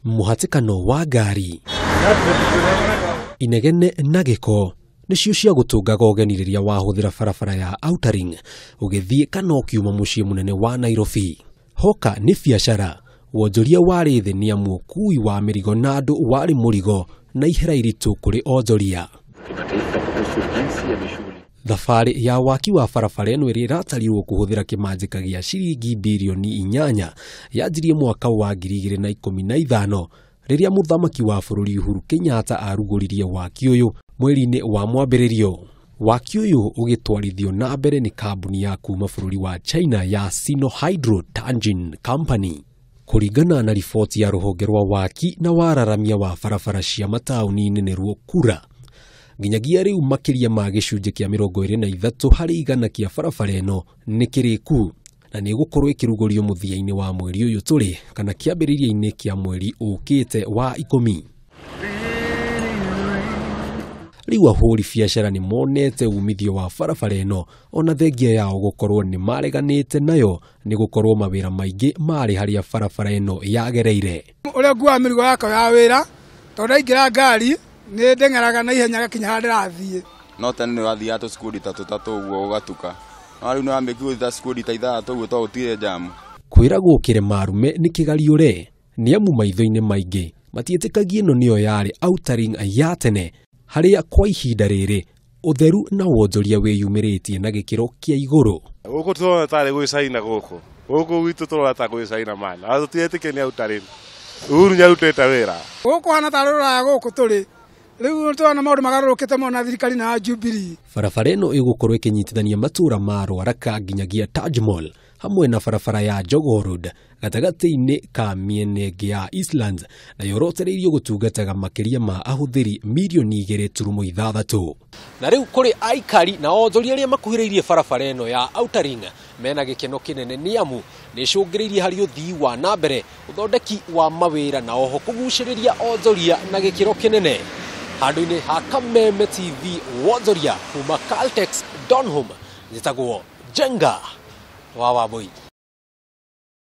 muhatikano wa ngari inegene na giko nicio cia gutungaga ugeniriria wa ahuthira barabara ya outer ugithie kana ukiuma mucii munene wa Nairobi. Hoka ni biacara, wonjoria wari thi ni amu ukui wa mirigo na andu wari murigo na ihera iritu kuri onjoria. Thabari ya waki wa barabara eno iri iratarirwo kuhuthira kimanjika gia ciringi bilioni 8 yanjirie mwaka wa 2015 riria muthamaki wa bururi Uhuru Kenyatta aruguririe waki uyu mweri-ini wa mwambiririo. Waki uyu ugitwarithio na mbere ni kambuni ya kuma bururi wa China ya Sinohydro Tangin Company. Kuringana na riboti ya ruhonge rwa waki na wararamia wa barabara cia matauni nene ruo kura, nginyagia riu makiria ma gicunje kia 23 hari igana kia barabara eno ni kiriku na ni gukorwo ikirugurio muthia-ini wa mweri uyu turi kana kiambiriria-ini kia mweri ukite wa 10. Riu ahuri biacara ni monete umithio wa barabara eno ona thengia yao gukorwo ni mareganite nayo ni gukorwo mawira maingi mari haria barabara eno yagereire. Uria ngua mirigo yakwa ya wira tondu ingira ngari ni ndengeraga na ihenya gakinya handi rathie no tene ni wathia to skuli tatu uguo ugatuka no riu ni wambikiu tha skuli ta ithatu uguo to utire jamu kwiragwo kire marume ni kigariure ni amu maitho-ini maingi matietikagie no niyo yari outer ya tene haria kwa ihinda riri utheru na wonjoria wiyumiritie na gikiro kia iguru. Guku turona tari gwicaina guku witu turona ta gwicaina mana atutietike ni outer Uhuru nyarutete wira guku hana tarura guku turi riu turona maundu magarurukite mona thirikari na Jubilee. Barabara eno igukorwo ikinyitithania matura ma Rwaraka nginyagia Taj Mall hamwe na barabara ya Jogoo Road gatagati-ini ka miene ingi ya Eastlands na yorotereirio gutungataga makiria ma ahuthiri milioni 2.6. Na riu kuri aikari na onjoria aria makuhiriirie barabara eno ya outer mena gikeno kinene ni amu ni cungiriirie hari uthii wa na mbere uthondeki wa mawira na oho kuguciriria onjoria na gikiro kinene. Handu-ini ha Kameme TV wonjoria kuma Caltex Donholm njitagwo Njenga wa Waboi.